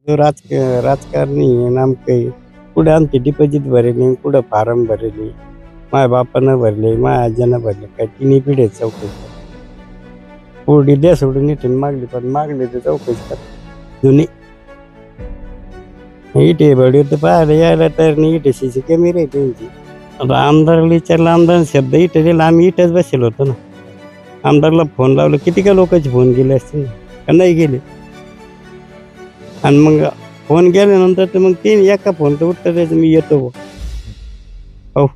जो राजकारणी आहे नामकं कुठं आमचे डिपॉझिट भरेले कुठं फार्म भरेले माझ्या बापानं भरले माझ्या आज्यानं भरले काय तिन्ही पिढे चौकशी पुढे द्या सोडून इथून मागली पण मागले तर चौकशी कर जुनी इथे बडी तर पाहायला यायला तयार नाही इथे सीसी कॅमेरे आहे त्यांची. आता आमदाराला विचारलं आमदार शब्द इथे दिला आम्ही इथेच बसेल होतो ना. आमदारला फोन लावलं किती का लोकांचे फोन गेले असतील ना का नाही गेले. आणि मग फोन गेल्यानंतर तर मग ते एका फोन तर उत्तर द्यायचं मी येतो हो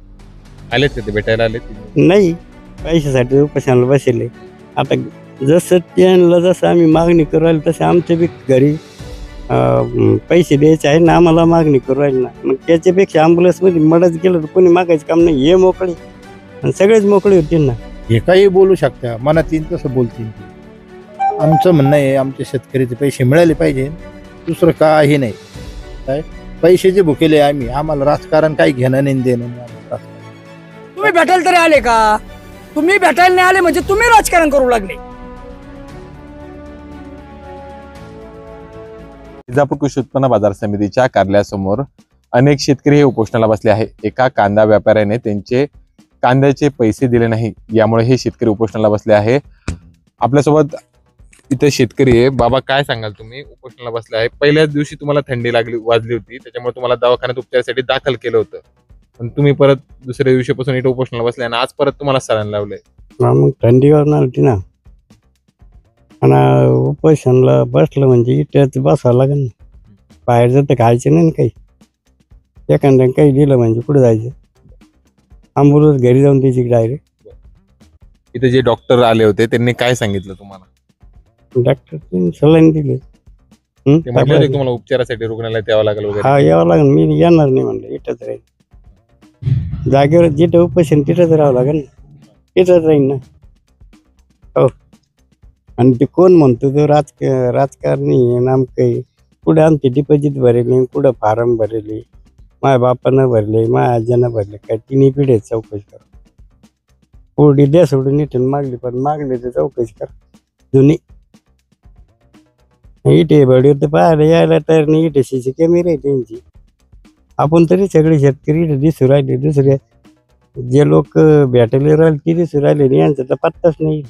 आलेत ते भेटायला आले नाही पैशासाठी उपासनाला बसले. आता जसं त्यांना जसं आम्ही मागणी करू राहिली तसं आमच्या बी घरी पैसे द्यायचे आहे ना आम्हाला मागणी करू राहिली ना. मग त्याच्यापेक्षा ॲम्ब्युलन्समध्ये मदत गेलं तर कोणी मागायचं काम नाही. हे मोकळे आणि सगळेच मोकळे होतील ना. हे काही बोलू शकता मनात येईल तसं बोलतील. आमचं म्हणणं आहे आमच्या शेतकऱ्याचे पैसे मिळाले पाहिजे दुसरं काही नाही. काय पैसे जे भुकेले आम्ही आम्हाला राजकारण काही घेणं नाही देणं नाही आम्हाला राजकारण. तुम्ही भेटायला तरी आले का? तुम्ही भेटायला नाही आले म्हणजे तुम्ही राजकारण करू लागले. विजापूर कृषी उत्पन्न बाजार समितीच्या कार्यालयासमोर अनेक शेतकरी हे उपोषणाला बसले आहे. एका कांदा व्यापाऱ्याने त्यांचे कांद्याचे पैसे दिले नाही यामुळे हे शेतकरी उपोषणाला बसले आहे. आपल्यासोबत इथे शेतकरी आहे. बाबा काय सांगाल तुम्ही उपोषणाला बसले आहे. पहिल्याच दिवशी तुम्हाला थंडी वाजली होती त्याच्यामुळे तुम्हाला दवाखान्यात उपचारासाठी दाखल केलं होतं पण तुम्ही परत दुसऱ्या दिवशीपासून इथे उपोषणाला बसले आणि आज परत तुम्हाला सलाईन लावलंय. मग थंडीवर नव्हती ना आणि उपोषणाला बसलं म्हणजे इथेच बसावं लागेल ना. बाहेर जर तर खायचं नाही ना काही. एखाद्याने काही दिलं म्हणजे कुठं जायचं. ॲम्ब्युलन्स घरी जाऊन द्यायची डायरेक्ट. इथे जे डॉक्टर आले होते त्यांनी काय सांगितलं तुम्हाला? डॉक्टर सलाईन दिले. ते म्हटलं होते तुम्हाला उपचारासाठी रुग्णालयात यावं लागेल वगैरे? हा यावं लागेल. मी येणार नाही म्हणलं इथंच राहील. जागेवर जिथं उपोषण तिथंच राहावं लागेल ना. तिथंच राहील ना. हो आणि ते कोण म्हणतो तो राजकारणी नामकं कुठं आमचे डिपॉझिट भरेले कुठं फार्म भरेले माझ्या बापानं भरले माझ्या आज्यानं भरले काय तिन्ही पिढे चौकशी कर. पुढे द्या सोडून इथून मागली पण मागले तर चौकशी कर जुनी. इथे बडी तर पाहायला यायला तयार नाही इथे सीसी कॅमेरे आहे त्यांची. आपण तरी सगळे शेतकरी इथे दिसू राहिले. दुसरे जे लोक भेटायला राहिले ते दिसू राहिले नाही यांचा तर पत्ताच नाही.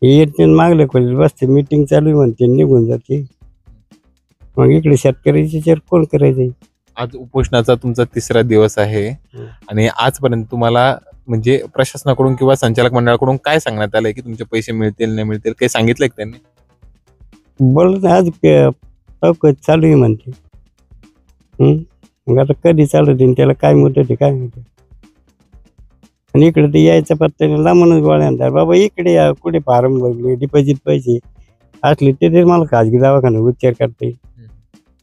हे येते मागले खोलीत बसते मीटिंग चालू आहे म्हणते निघून जाते. मग इकडे शेतकऱ्याची चर्चा कोण करायचं. आज उपोषणाचा तुमचा तिसरा दिवस आहे आणि आजपर्यंत तुम्हाला म्हणजे प्रशासनाकडून किंवा संचालक मंडळाकडून काय सांगण्यात आलंय की तुमचे पैसे मिळतील नाही मिळतील काही सांगितलंय का त्यांनी? बोलत आज चौकशी चालू आहे म्हणते. मग आता कधी चालू देईन त्याला काय मुदत आहे काय माहिती. आणि इकडे ते यायच्या पत्त्याने लांबूनच गोळ्या आणतात. बाबा इकडे या कुठे फार्म भरले डिपॉझिट पैसे असले ते मला खाजगी दवाखान्यात उपचार करता येईल.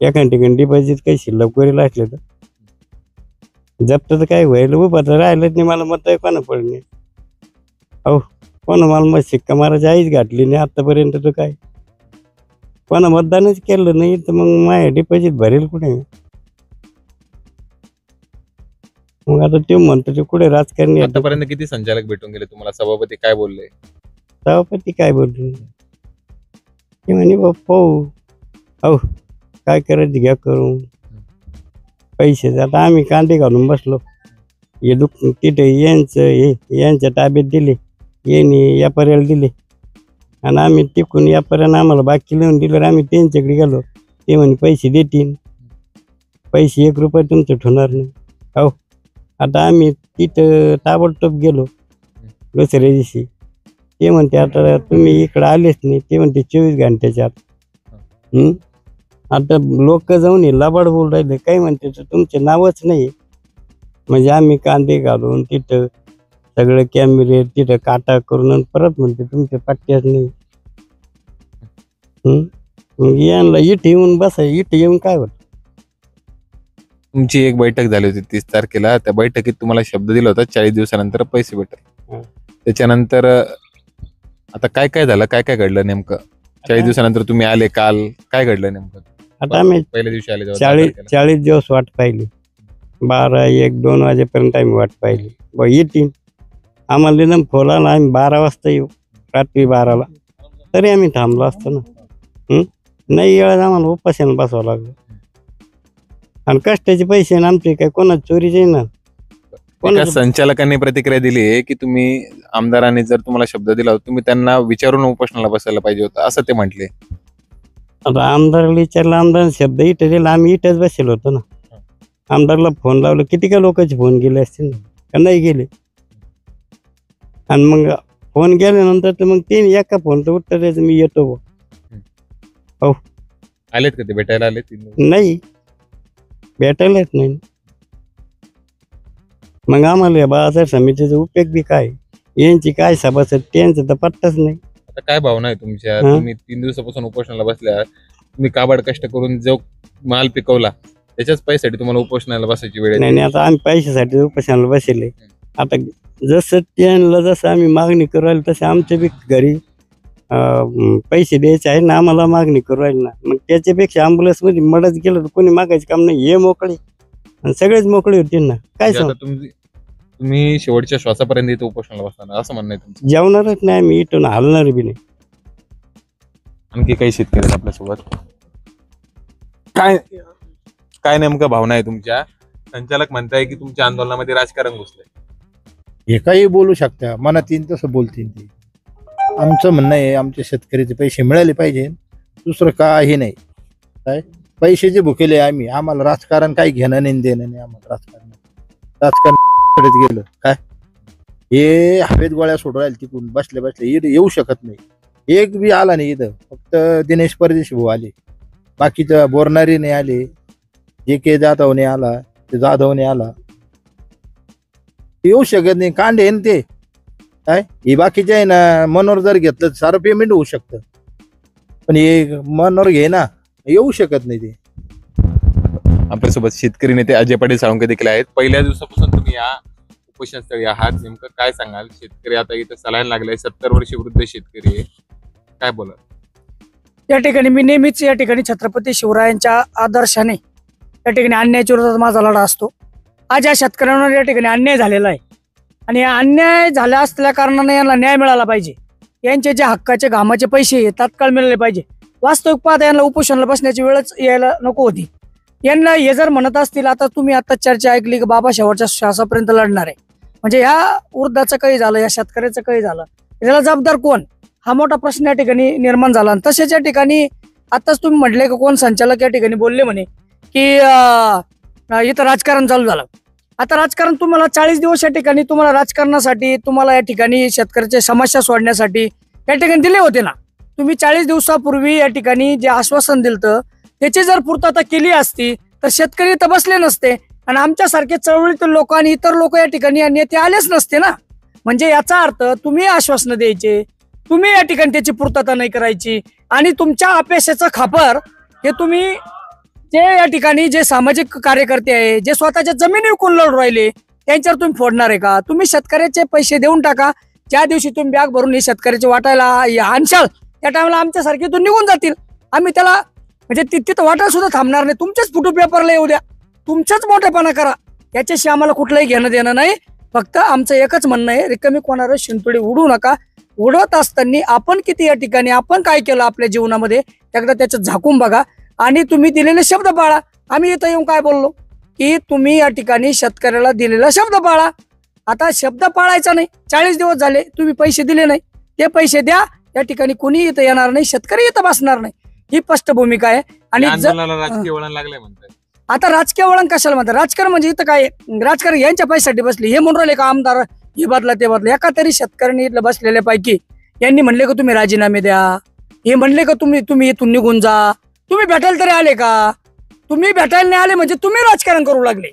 एका ठिकाणी डिपॉझिट काही शिल्लक वगैरे असले तर जप्त तर काय व्हायला उभं तर राहिलंच नाही. मला मत कोणा पडणे हो कोणा मला मग शिक्का मारायची आईच घातली नाही आतापर्यंत. तर काय कोणा मतदानच केलं नाही तर मग माझ्या डिपॉझिट भरेल कुठे. मग आता ते म्हणतो ते कुठे राजकारणी. आतापर्यंत किती संचालक भेटून गेले तुम्हाला? सभापती काय बोलले? सभापती काय बोलतो ते म्हणे बाप्पा हो काय करायचं घ्या करून पैसे. आता आम्ही कांदे घालून बसलो. हे तिथे यांच्या ताब्यात दिले यांनी व्यापाऱ्याला दिले आणि आम्ही तिकून व्यापाऱ्यानं आम्हाला बाकी लिहून दिलं. आम्ही त्यांच्याकडे गेलो ते म्हणे पैसे देतील. पैसे 1 रुपया तुमचं ठेवणार नाही हो. आता आम्ही तिथं ताबडतोब गेलो दुसऱ्या दिवशी. ते म्हणते आता तुम्ही इकडं आलेच नाही. ते म्हणते 24 घंट्याच्या आत. आता लोक जाऊन लबाड बोल राहिले. काही म्हणते तर तुमचे नावच नाही. म्हणजे आम्ही कांदे घालून तिथं सगळे कॅमेरे तिथं काटा करून परत म्हणते तुमचे पट्ट्याच नाही. मग यांना इथे येऊन बसा. इथे येऊन काय होतं. तुमची एक बैठक झाली होती 30 तारखेला. त्या बैठकीत तुम्हाला शब्द दिला होता 40 दिवसानंतर पैसे भेटेल. त्याच्यानंतर आता काय काय झालं? काय काय घडलं नेमकं? 40 दिवसानंतर तुम्ही आले काल. काय घडलं नेमकं? आता आम्ही पहिल्या दिवशी आले 40 दिवस वाट पाहिली. 12, 1, 2 वाजेपर्यंत आम्ही वाट पाहिली. येतील आम्हाला एकदम फोला ना. आम्ही 12 वाजता येऊ रात्री 12ला तरी आम्ही थांबलो असतो ना. नाही वेळात आम्हाला उपाशानं बसावं लागलं. आणि कष्टाचे पैसे आणि आमचे काय कोणाच चोरीचे ना. एका संचालकांनी प्रतिक्रिया दिली आहे की तुम्ही आमदारांनी जर तुम्हाला शब्द दिला होता तुम्ही त्यांना विचारून उपोषणाला बसायला पाहिजे होतं असं ते म्हटले. आता आमदाराला विचारलं, आमदार शब्द इथं दिला, आम्ही इथंच बसेल होतो ना. आमदारला फोन लावलं, किती का लोकांचे फोन गेले असतील ना, का नाही गेले. आणि मग फोन गेल्यानंतर तर मग ते एका फोन तर उत्तर द्यायचं, मी येतो बुवा. आलेत का ते भेटायला आलेत? नाही भेटायलाच नाही. मग आम्हाला या बाजार समितीचा उपयोग बी काय, यांची काय सभासद त्यांचं तर पत्ताच नाही. आता काय भावना आहे तुमच्या? हा? तुम्ही 3 दिवसापासून उपोषणाला बसल्या, तुम्ही काबाड कष्ट करून जो माल पिकवला त्याच्याच पैशासाठी तुम्हाला उपोषणाला बसायची वेळ नाही येते. नाही, आता आम्ही पैशासाठी उपाशाला बसले. आता जसं त्यांना जसं आम्ही मागणी करू राहिलो तसे आमच्या बी घरी पैसे द्यायचे आहे ना, आम्हाला मागणी करू राहिली ना. मग त्याच्यापेक्षा ॲम्ब्युलन्समध्ये मदत गेलं तर कोणी मागायचं काम नाही. हे मोकळे आणि सगळेच मोकळे होते ना. काय म्हणजे सांग, आता तुम्ही शेवटच्या श्वासापर्यंत इथं उपोषणाला बसणार असं म्हणणं आहे तुमचं? जेवणारच नाही आम्ही, इथून हलणार बी नाही. आणखी काही शेतकरी आहेत आपल्यासोबत. काय काय नेमकं भावना आहे तुमच्या? संचालक म्हणताय की तुमच्या आंदोलनामध्ये राजकारण घुसलंय. हे काही बोलू शकता, मनात येईन तसं बोलतील ते. आमचं म्हणणं आहे आमच्या शेतकरीचे पैसे मिळाले पाहिजे, दुसरं काही नाही. काय पैशाचे भुकेले आम्ही, आम्हाला राजकारण काही घेणं नाही देणं नाही. आम्हाला राजकारण गेलं काय, हे हवेत गोळ्या सोडून राहिले तिकडून बसले इथं येऊ शकत नाही. एक बी आला नाही इथं, फक्त दिनेश परदेशी भाऊ आले, बाकीचं बोरणारी नाही आले. जे के जाधव नाही आला, ते जाधव नाही आला, येऊ शकत नाही. कांडे आहे ना ते. काय हे बाकीचे आहे ना, मनोर जर घेतलं तर सारं पेमेंट होऊ शकतं, पण हे मनोर घे ना, येऊ शकत नाही ते. आपल्यासोबत शेतकरी नेते अजय पाटील साळुंके देखील आहेत. पहिल्या दिवसापासून तुम्ही या उपोषणस्थळी आहात, नेमकं काय सांगाल? शेतकरी आता इथं चालायला लागलाय, 70 वर्षीय वृद्ध शेतकरी आहे, काय बोला? या ठिकाणी मी नेहमीच या ठिकाणी छत्रपती शिवरायांच्या आदर्शाने या ठिकाणी अन्यायाच्या विरोधात माझा लढा असतो. आज या शेतकऱ्यांवर या ठिकाणी अन्याय झालेला आहे आणि या अन्याय झाला असल्या कारणाने यांना न्याय मिळाला पाहिजे. यांचे जे हक्काचे घामाचे पैसे तात्काळ मिळाले पाहिजे. वास्तविक पाहता यांना उपोषणाला बसण्याची वेळच यायला नको होती. यांना हे जर म्हणत असतील, आता तुम्ही आता चर्चा ऐकली की बाबा शेवटच्या श्वासापर्यंत लढणार आहे, म्हणजे ह्या वृद्धाचं काही झालं, या शेतकऱ्याचं काही झालं, याला जबाबदार कोण, हा मोठा प्रश्न या ठिकाणी निर्माण झाला. आणि तसेच या ठिकाणी आताच तुम्ही म्हटले की कोण संचालक या ठिकाणी बोलले म्हणे की इथं राजकारण चालू झालं. आता राजकारण तुम्हाला 40 दिवस या ठिकाणी तुम्हाला राजकारणासाठी, तुम्हाला या ठिकाणी शेतकऱ्याच्या समस्या सोडण्यासाठी या ठिकाणी दिले होते ना. तुम्ही 40 दिवसापूर्वी या ठिकाणी जे आश्वासन दिलं त्याची जर पूर्तता केली असती तर शेतकरी इथं बसले नसते आणि आमच्यासारखे चळवळीतील लोक आणि इतर लोक या ठिकाणी नेते आलेच नसते ना. म्हणजे याचा अर्थ तुम्ही आश्वासनं द्यायचे, तुम्ही या ठिकाणी त्याची पूर्तता नाही करायची आणि तुमच्या अपेक्षेचं खापर हे तुम्ही जे या ठिकाणी जे सामाजिक कार्यकर्ते आहे, जे स्वतःच्या जमिनी विकून लढू राहिले, त्यांच्यावर तुम्ही फोडणार आहे का? तुम्ही शेतकऱ्याचे पैसे देऊन टाका. ज्या दिवशी तुम्ही बॅग भरून हे शेतकऱ्याचे वाटायला आणशाल त्या टायमाला आमच्यासारखे तो निघून जातील. आम्ही त्याला म्हणजे तिथं वाटायला सुद्धा थांबणार नाही. तुमच्याच फोटो पेपरला येऊ द्या, तुमचाच मोठेपणा करा, याच्याशी आम्हाला कुठलंही घेणं देणं नाही. फक्त आमचं एकच म्हणणं आहे, रिकामी कोणावर शिंतोडी उडू नका. उडवत असताना आपण किती या ठिकाणी आपण काय केलं आपल्या जीवनामध्ये एकदा त्याच्यात झाकून बघा आणि तुम्ही दिलेले शब्द पाळा. आम्ही इथं येऊन काय बोललो की तुम्ही या ठिकाणी शेतकऱ्याला दिलेला शब्द पाळा. आता शब्द पाळायचा नाही. 40 दिवस झाले तुम्ही पैसे दिले नाही, ते पैसे द्या. या ठिकाणी कोणी इथं येणार नाही, शेतकरी इथं बसणार नाही. ही स्पष्ट भूमिका आहे. आणि राजकीय वळण लागलंय म्हणतात. आता राजकीय वळण कशाला म्हणतात? राजकारण म्हणजे इथं काय राजकारण यांच्या पैशासाठी बसले, हे म्हणून राहिले का आमदार हे बदला ते बदला. एका तरी शेतकऱ्यांनी इथलं बसलेल्या पैकी यांनी म्हणले का तुम्ही राजीनामे द्या, हे म्हणले का तुम्ही इथून निघून जा. तुम्ही भेटायला तरी आले का? तुम्ही भेटायला नाही आले म्हणजे तुम्ही राजकारण करू लागले.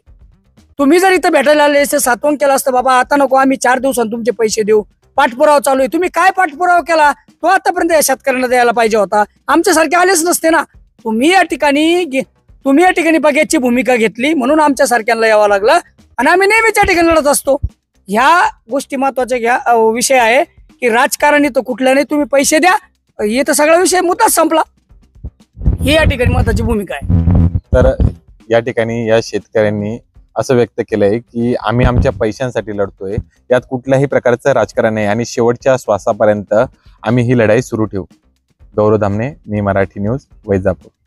तुम्ही जर इथं भेटायला आले असं सातवण केलं असतं, बाबा आता नको आम्ही 4 दिवसांनी तुमचे पैसे देऊ, पाठपुरावा चालू आहे. तुम्ही काय पाठपुरावा केला तो आतापर्यंत या शेतकऱ्यांना द्यायला पाहिजे होता. आमच्यासारखे आलेच नसते ना. तुम्ही या ठिकाणी बघ्याची भूमिका घेतली म्हणून आमच्या सारख्यांना यावं लागलं आणि आम्ही नेहमीच या ठिकाणी लढत असतो. ह्या गोष्टी महत्वाच्या विषय आहे की राजकारण इथं कुठलं नाही. तुम्ही पैसे द्या, इथं सगळा विषय मुद्दाच संपला. ही या ठिकाणी महत्वाची भूमिका आहे. तर या ठिकाणी या शेतकऱ्यांनी असं व्यक्त केलंय की आम्ही आमच्या पैशांसाठी लढतोय, यात कुठल्याही प्रकारचं राजकारण नाही आणि शेवटच्या श्वासापर्यंत आम्ही ही लढाई सुरू ठेवू. गौरव धामणे, मी मराठी न्यूज, वैजापूर.